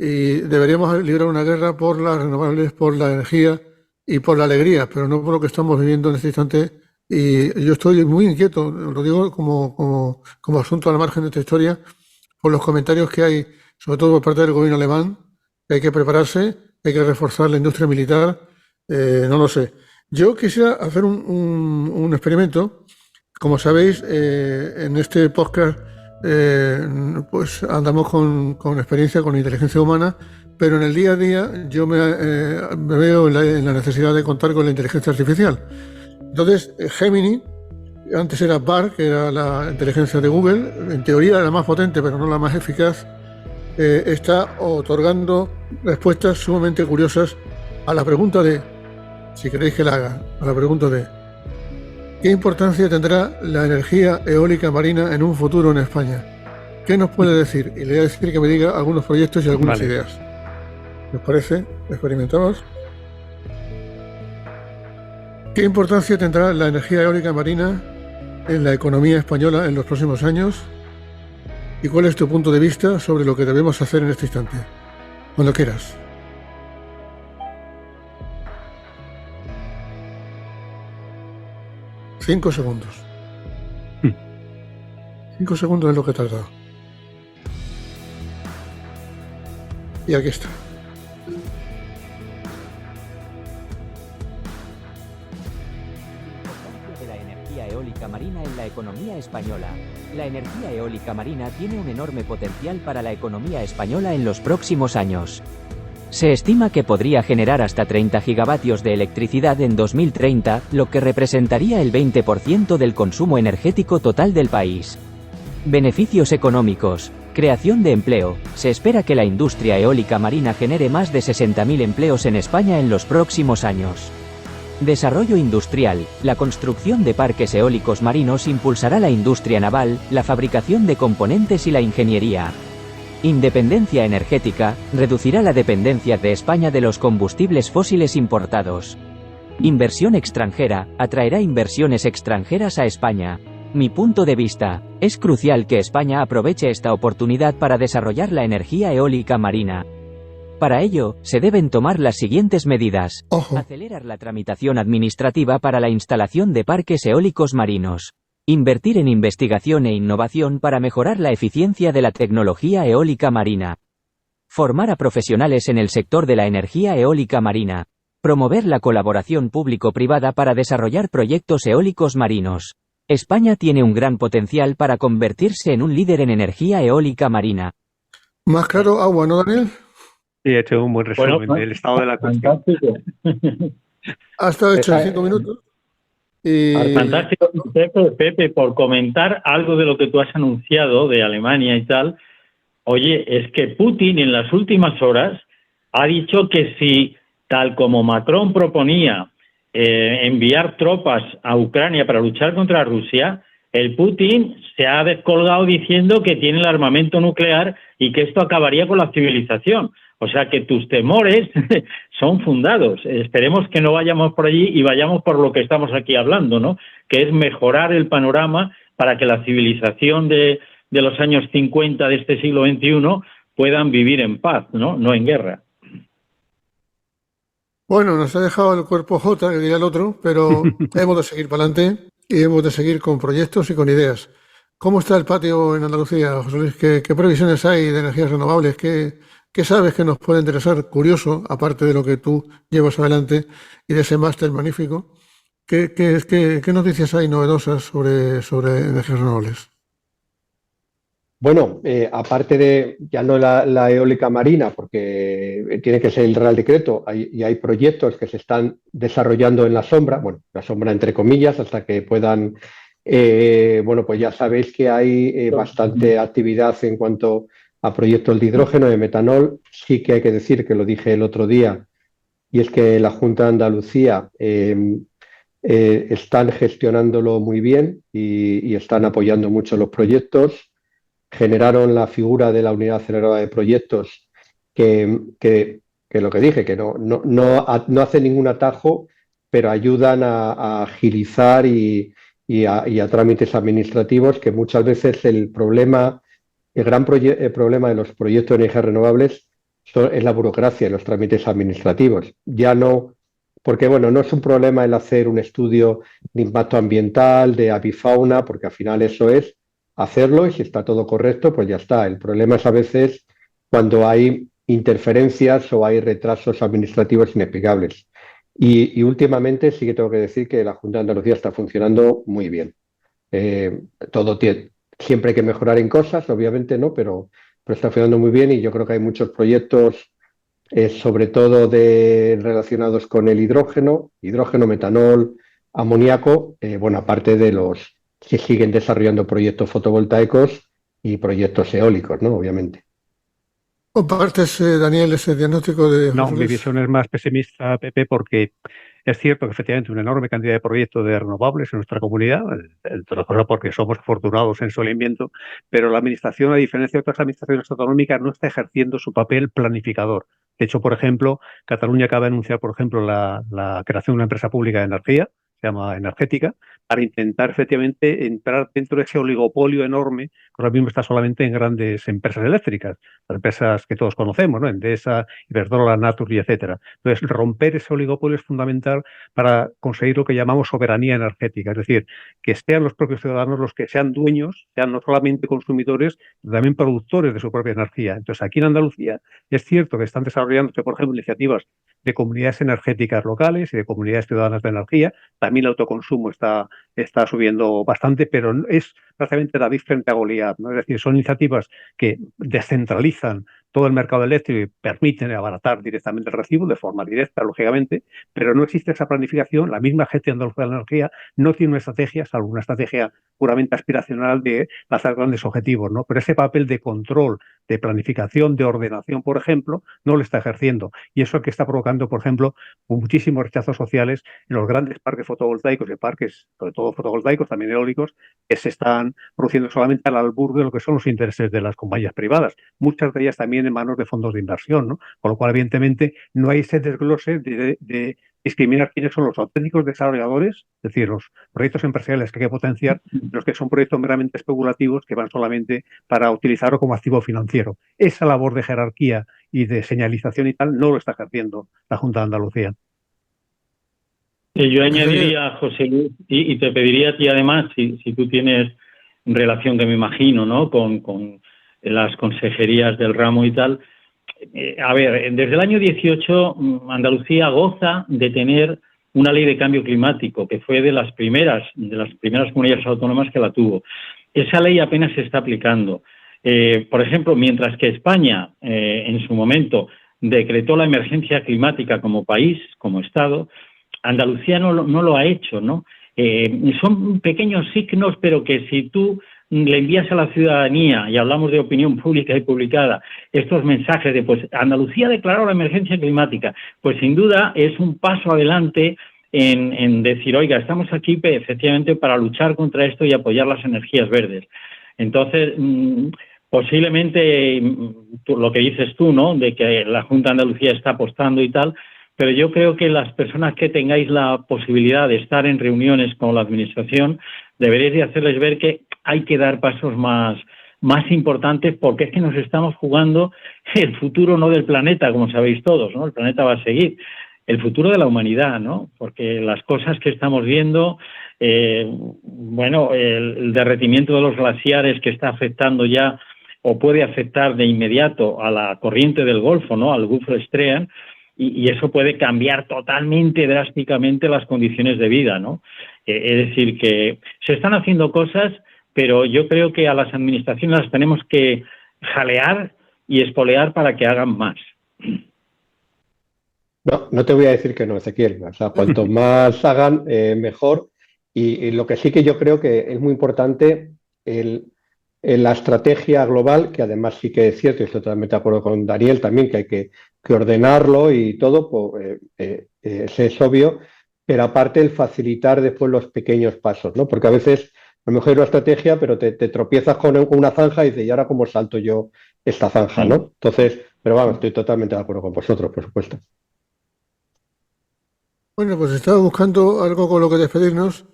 Y deberíamos librar una guerra por las renovables, por la energía y por la alegría, pero no por lo que estamos viviendo en este instante. Y yo estoy muy inquieto, lo digo como asunto al margen de esta historia, por los comentarios que hay, sobre todo por parte del gobierno alemán, que hay que prepararse, hay que reforzar la industria militar, no lo sé. Yo quisiera hacer un experimento. Como sabéis, en este podcast pues andamos con experiencia con inteligencia humana, pero en el día a día yo me veo en la necesidad de contar con la inteligencia artificial. Entonces, Gemini, antes era Bard, que era la inteligencia de Google, en teoría era la más potente, pero no la más eficaz, está otorgando respuestas sumamente curiosas a la pregunta de, si queréis que la haga, a la pregunta de ¿qué importancia tendrá la energía eólica marina en un futuro en España? ¿Qué nos puede decir? Y le voy a decir que me diga algunos proyectos y algunas ideas. ¿Les parece? ¿Experimentamos? ¿Qué importancia tendrá la energía eólica marina en la economía española en los próximos años? ¿Y cuál es tu punto de vista sobre lo que debemos hacer en este instante? Cuando quieras. Cinco segundos. 5 segundos es lo que he tardado. Y aquí está. De la energía eólica marina en la economía española. La energía eólica marina tiene un enorme potencial para la economía española en los próximos años. Se estima que podría generar hasta 30 gigavatios de electricidad en 2030, lo que representaría el 20% del consumo energético total del país. Beneficios económicos. Creación de empleo. Se espera que la industria eólica marina genere más de 60.000 empleos en España en los próximos años. Desarrollo industrial. La construcción de parques eólicos marinos impulsará la industria naval, la fabricación de componentes y la ingeniería. Independencia energética. Reducirá la dependencia de España de los combustibles fósiles importados. Inversión extranjera. Atraerá inversiones extranjeras a España. Mi punto de vista, es crucial que España aproveche esta oportunidad para desarrollar la energía eólica marina. Para ello, se deben tomar las siguientes medidas. Acelerar la tramitación administrativa para la instalación de parques eólicos marinos. Invertir en investigación e innovación para mejorar la eficiencia de la tecnología eólica marina. Formar a profesionales en el sector de la energía eólica marina. Promover la colaboración público-privada para desarrollar proyectos eólicos marinos. España tiene un gran potencial para convertirse en un líder en energía eólica marina. Más claro, agua, ¿no, Daniel? Sí, he hecho un buen resumen del estado de la cuestión. Ha estado hecho en 5 minutos. Y... Fantástico, Pepe, por comentar algo de lo que tú has anunciado de Alemania y tal. Oye, es que Putin en las últimas horas ha dicho que si, tal como Macron proponía, enviar tropas a Ucrania para luchar contra Rusia, El Putin se ha descolgado diciendo que tiene el armamento nuclear y que esto acabaría con la civilización. O sea que tus temores son fundados. Esperemos que no vayamos por allí y vayamos por lo que estamos aquí hablando, ¿no? Que es mejorar el panorama para que la civilización de los años 50 de este siglo XXI puedan vivir en paz, ¿no? No en guerra. Bueno, nos ha dejado el cuerpo J, que diría el otro, pero hemos de seguir para adelante y hemos de seguir con proyectos y con ideas. ¿Cómo está el patio en Andalucía, José Luis? ¿Qué previsiones hay de energías renovables? ¿Qué sabes que nos puede interesar? Curioso, aparte de lo que tú llevas adelante y de ese máster magnífico. ¿Qué noticias hay novedosas sobre energías renovables? Bueno, aparte de ya no la eólica marina, porque tiene que ser el Real Decreto, hay proyectos que se están desarrollando en la sombra, bueno, la sombra entre comillas, hasta que puedan, bueno, pues ya sabéis que hay bastante actividad en cuanto a proyectos de hidrógeno, de metanol. Sí que hay que decir, que lo dije el otro día, y es que la Junta de Andalucía están gestionándolo muy bien y están apoyando mucho los proyectos. Generaron la figura de la unidad aceleradora de proyectos que lo que dije, que no hace ningún atajo, pero ayudan a agilizar y a trámites administrativos, que muchas veces el gran problema de los proyectos de energías renovables es la burocracia y los trámites administrativos. Ya no, porque bueno, no es un problema el hacer un estudio de impacto ambiental, de avifauna, porque al final eso es hacerlo y si está todo correcto, pues ya está. El problema es a veces cuando hay interferencias o hay retrasos administrativos inexplicables. Y últimamente sí que tengo que decir que la Junta de Andalucía está funcionando muy bien. Siempre hay que mejorar en cosas, obviamente no, pero está funcionando muy bien y yo creo que hay muchos proyectos, sobre todo relacionados con el hidrógeno, metanol, amoníaco, bueno, aparte de los que siguen desarrollando proyectos fotovoltaicos y proyectos eólicos, ¿no? Obviamente. ¿Compartes, Daniel, ese diagnóstico de No, José mi Luis? visión es más pesimista, Pepe, porque es cierto que efectivamente una enorme cantidad de proyectos de renovables en nuestra comunidad, entre otras cosas porque somos afortunados en su aliento, pero la administración, a diferencia de otras administraciones autonómicas, no está ejerciendo su papel planificador. De hecho, por ejemplo, Cataluña acaba de anunciar, por ejemplo, la creación de una empresa pública de energía, se llama Energética, para intentar efectivamente entrar dentro de ese oligopolio enorme que ahora mismo está solamente en grandes empresas eléctricas, las empresas que todos conocemos, ¿no? Endesa, Iberdrola, Naturgy, etcétera. Entonces, romper ese oligopolio es fundamental para conseguir lo que llamamos soberanía energética, es decir, que sean los propios ciudadanos los que sean dueños, sean no solamente consumidores, sino también productores de su propia energía. Entonces, aquí en Andalucía es cierto que están desarrollándose, por ejemplo, iniciativas de comunidades energéticas locales y de comunidades ciudadanas de energía. También el autoconsumo está subiendo bastante, pero es prácticamente David frente a Goliat, ¿no? Es decir, son iniciativas que descentralizan todo el mercado eléctrico y permiten abaratar directamente el recibo de forma directa, lógicamente, pero no existe esa planificación. La misma Agencia Andaluza de la Energía no tiene una estrategia, salvo una estrategia puramente aspiracional de lanzar grandes objetivos, ¿no? Pero ese papel de control, de planificación, de ordenación, por ejemplo, no lo está ejerciendo. Y eso es lo que está provocando, por ejemplo, muchísimos rechazos sociales en los grandes parques fotovoltaicos y parques, sobre todo fotovoltaicos, también eólicos, que se están produciendo solamente al albur de lo que son los intereses de las compañías privadas. Muchas de ellas también en manos de fondos de inversión, ¿no? Con lo cual, evidentemente, no hay ese desglose de discriminar quiénes son los auténticos desarrolladores, es decir, los proyectos empresariales que hay que potenciar, los que son proyectos meramente especulativos que van solamente para utilizarlo como activo financiero. Esa labor de jerarquía y de señalización y tal no lo está ejerciendo la Junta de Andalucía. Yo añadiría, José Luis, y te pediría a ti además, si tú tienes relación, que me imagino, ¿no?, con las consejerías del ramo y tal. A ver, desde el año 18 Andalucía goza de tener una ley de cambio climático, que fue de las primeras comunidades autónomas que la tuvo. Esa ley apenas se está aplicando. Por ejemplo, mientras que España, en su momento, decretó la emergencia climática como país, como Estado, Andalucía no lo ha hecho, ¿no? Son pequeños signos, pero que si tú le envías a la ciudadanía, y hablamos de opinión pública y publicada, estos mensajes de, pues, Andalucía ha declarado la emergencia climática, pues sin duda es un paso adelante en decir, oiga, estamos aquí efectivamente para luchar contra esto y apoyar las energías verdes. Entonces, posiblemente lo que dices tú, ¿no?, de que la Junta de Andalucía está apostando y tal, pero yo creo que las personas que tengáis la posibilidad de estar en reuniones con la Administración, deberéis de hacerles ver que hay que dar pasos más importantes, porque es que nos estamos jugando el futuro no del planeta, como sabéis todos, ¿no? El planeta va a seguir. El futuro de la humanidad, ¿no? Porque las cosas que estamos viendo, el derretimiento de los glaciares que está afectando ya o puede afectar de inmediato a la corriente del Golfo, ¿no?, al Gulf Stream, y eso puede cambiar totalmente, drásticamente las condiciones de vida, ¿no? Es decir, que se están haciendo cosas, pero yo creo que a las administraciones las tenemos que jalear y espolear para que hagan más. No te voy a decir que no, Ezequiel. O sea, cuanto más hagan, mejor. Y lo que sí que yo creo que es muy importante la estrategia global, que además sí que es cierto, y estoy totalmente de acuerdo con Daniel también, que hay que ordenarlo y todo, pues, eso es obvio, pero aparte el facilitar después los pequeños pasos, ¿no? Porque a veces a lo mejor hay una estrategia, pero te tropiezas con una zanja y dices, ¿y ahora cómo salto yo esta zanja, no? Entonces, pero vamos, estoy totalmente de acuerdo con vosotros, por supuesto. Bueno, pues estaba buscando algo con lo que despedirnos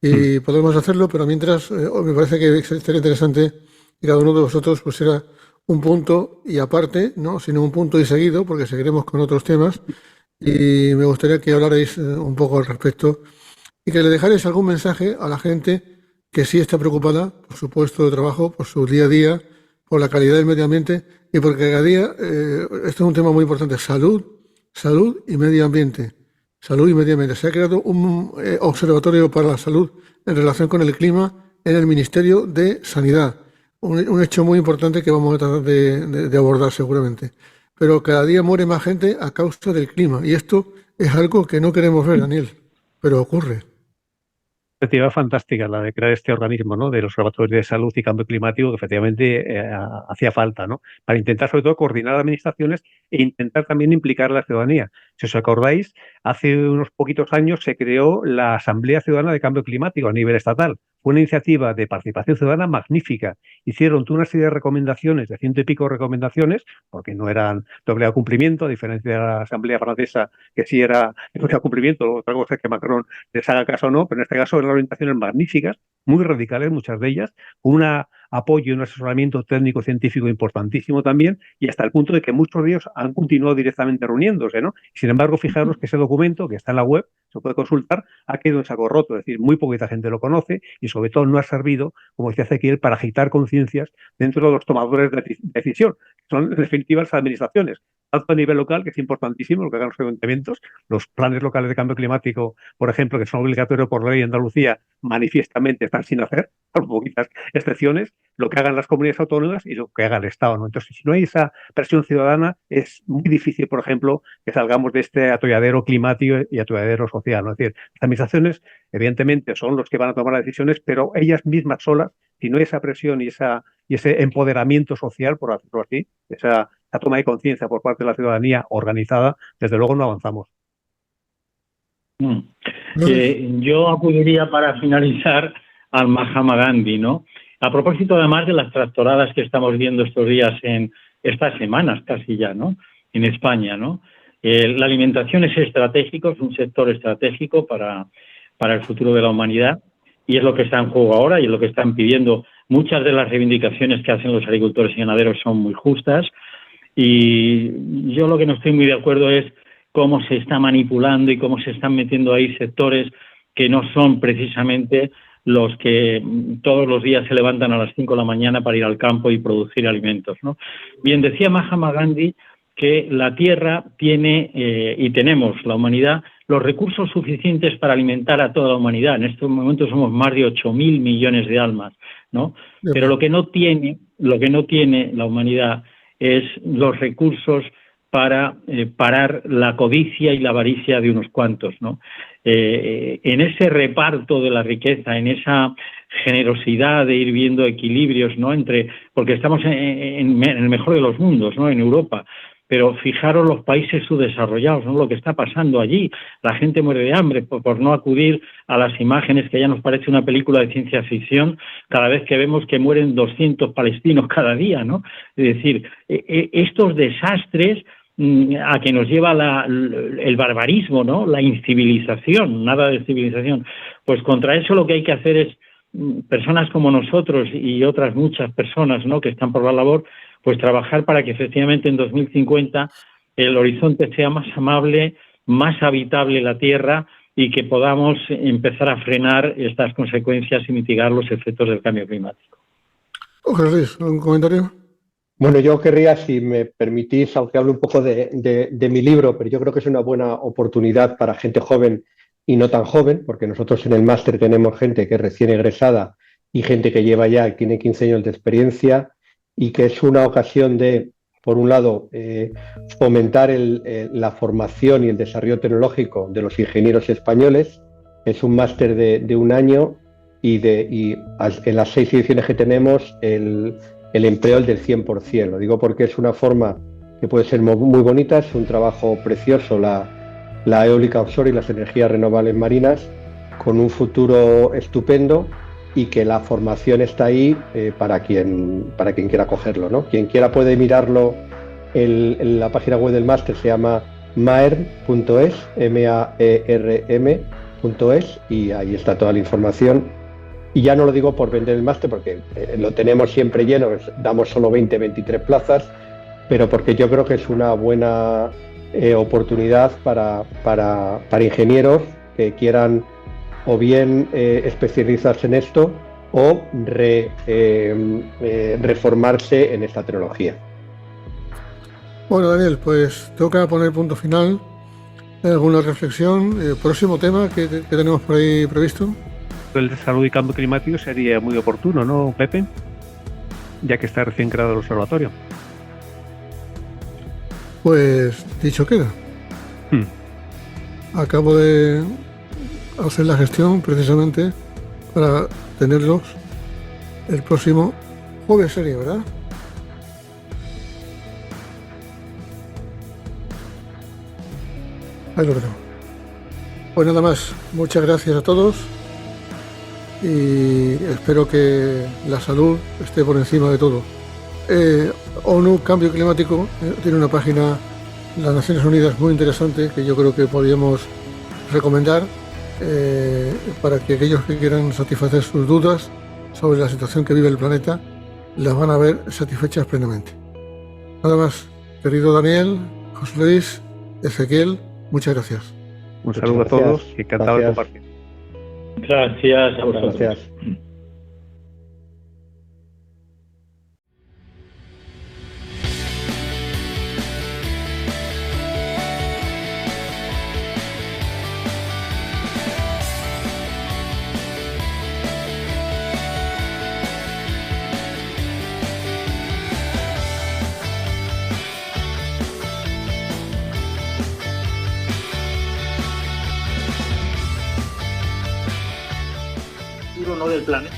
y podemos hacerlo, pero mientras me parece que sería interesante que cada uno de vosotros pusiera un punto y aparte, no, sino un punto y seguido, porque seguiremos con otros temas, y me gustaría que hablarais un poco al respecto y que le dejarais algún mensaje a la gente que sí está preocupada por su puesto de trabajo, por su día a día, por la calidad del medio ambiente, y porque cada día, esto es un tema muy importante, salud y medio ambiente. Salud y medio ambiente. Se ha creado un observatorio para la salud en relación con el clima en el Ministerio de Sanidad. Un hecho muy importante que vamos a tratar de abordar seguramente. Pero cada día muere más gente a causa del clima. Y esto es algo que no queremos ver, Daniel, pero ocurre. Iniciativa fantástica la de crear este organismo, ¿no?, de los observatorios de salud y cambio climático, que efectivamente hacía falta, ¿no?, para intentar sobre todo coordinar administraciones e intentar también implicar a la ciudadanía. Si os acordáis, hace unos poquitos años se creó la Asamblea Ciudadana de Cambio Climático a nivel estatal. Fue una iniciativa de participación ciudadana magnífica. Hicieron una serie de recomendaciones, de 100 y pico recomendaciones, porque no eran de obligado cumplimiento, a diferencia de la Asamblea Francesa, que sí era de obligado cumplimiento. Otra cosa es que Macron les haga caso o no, pero en este caso eran orientaciones magníficas, muy radicales, muchas de ellas, con un apoyo y un asesoramiento técnico-científico importantísimo también, y hasta el punto de que muchos de ellos han continuado directamente reuniéndose, ¿no? Sin embargo, fijaros que ese documento, que está en la web, se puede consultar, ha quedado en saco roto, es decir, muy poquita gente lo conoce y sobre todo no ha servido, como decía Ezequiel, para agitar conciencias dentro de los tomadores de decisión, que son en definitiva las administraciones, tanto a nivel local, que es importantísimo lo que hagan los ayuntamientos, los planes locales de cambio climático, por ejemplo, que son obligatorios por ley en Andalucía, manifiestamente están sin hacer, por poquitas excepciones, lo que hagan las comunidades autónomas y lo que haga el Estado, ¿no? Entonces, si no hay esa presión ciudadana, es muy difícil, por ejemplo, que salgamos de este atolladero climático y atolladero social, ¿no? Es decir, las administraciones, evidentemente, son los que van a tomar las decisiones, pero ellas mismas solas, si no hay esa presión y ese empoderamiento social, por decirlo así, esa toma de conciencia por parte de la ciudadanía organizada, desde luego no avanzamos. Yo acudiría para finalizar al Mahatma Gandhi, ¿no? A propósito, además, de las tractoradas que estamos viendo estos días, en estas semanas casi ya, ¿no?, en España, ¿no? La alimentación es estratégico, es un sector estratégico para el futuro de la humanidad, y es lo que está en juego ahora y es lo que están pidiendo. Muchas de las reivindicaciones que hacen los agricultores y ganaderos son muy justas, y yo lo que no estoy muy de acuerdo es cómo se está manipulando y cómo se están metiendo ahí sectores que no son precisamente los que todos los días se levantan a las 5 de la mañana para ir al campo y producir alimentos, ¿no? Bien, decía Mahatma Gandhi que la Tierra tiene, y tenemos, la humanidad, los recursos suficientes para alimentar a toda la humanidad. En estos momentos somos más de 8.000 millones de almas, ¿no? Pero lo que no tiene la humanidad es los recursos para parar la codicia y la avaricia de unos cuantos, ¿no? En ese reparto de la riqueza, en esa generosidad de ir viendo equilibrios, ¿no?, porque estamos en el mejor de los mundos, ¿no?, en Europa, pero fijaros los países subdesarrollados, ¿no? Lo que está pasando allí. La gente muere de hambre por no acudir a las imágenes que ya nos parece una película de ciencia ficción cada vez que vemos que mueren 200 palestinos cada día, ¿no? Es decir, estos desastres a que nos lleva el barbarismo, ¿no? La incivilización, nada de civilización. Pues contra eso lo que hay que hacer es, personas como nosotros y otras muchas personas, ¿no?, que están por la labor, pues trabajar para que efectivamente en 2050 el horizonte sea más amable, más habitable la Tierra y que podamos empezar a frenar estas consecuencias y mitigar los efectos del cambio climático. José Luis, ¿algún comentario? Bueno, yo querría, si me permitís, aunque hable un poco de mi libro, pero yo creo que es una buena oportunidad para gente joven y no tan joven, porque nosotros en el máster tenemos gente que es recién egresada y gente que lleva ya, tiene 15 años de experiencia, y que es una ocasión de, por un lado, fomentar la formación y el desarrollo tecnológico de los ingenieros españoles. Es un máster de un año y en las 6 ediciones que tenemos el empleo es del 100%. Lo digo porque es una forma que puede ser muy bonita, es un trabajo precioso, la eólica offshore y las energías renovables marinas, con un futuro estupendo, y que la formación está ahí para quien quiera cogerlo, ¿no? Quien quiera puede mirarlo en la página web del máster, se llama maerm.es, maerm.es, y ahí está toda la información. Y ya no lo digo por vender el máster, porque lo tenemos siempre lleno, damos solo 23 plazas, pero porque yo creo que es una buena oportunidad para ingenieros que quieran o bien especializarse en esto o reformarse en esta tecnología. Bueno, Daniel, pues toca poner punto final. ¿Alguna reflexión? ¿Próximo tema que tenemos por ahí previsto? El de salud y cambio climático sería muy oportuno, ¿no, Pepe? Ya que está recién creado el observatorio. Pues dicho queda. Acabo de hacer la gestión precisamente para tenerlos el próximo jueves, sería, ¿verdad? Ahí lo tenemos. Pues nada más, muchas gracias a todos y espero que la salud esté por encima de todo. ONU Cambio Climático tiene una página, las Naciones Unidas, muy interesante, que yo creo que podríamos recomendar para que aquellos que quieran satisfacer sus dudas sobre la situación que vive el planeta las van a ver satisfechas plenamente. Nada más, querido Daniel, José Luis, Ezequiel, muchas gracias. Un saludo a todos y encantado de compartir. Gracias a vosotros. Gracias. No del planeta.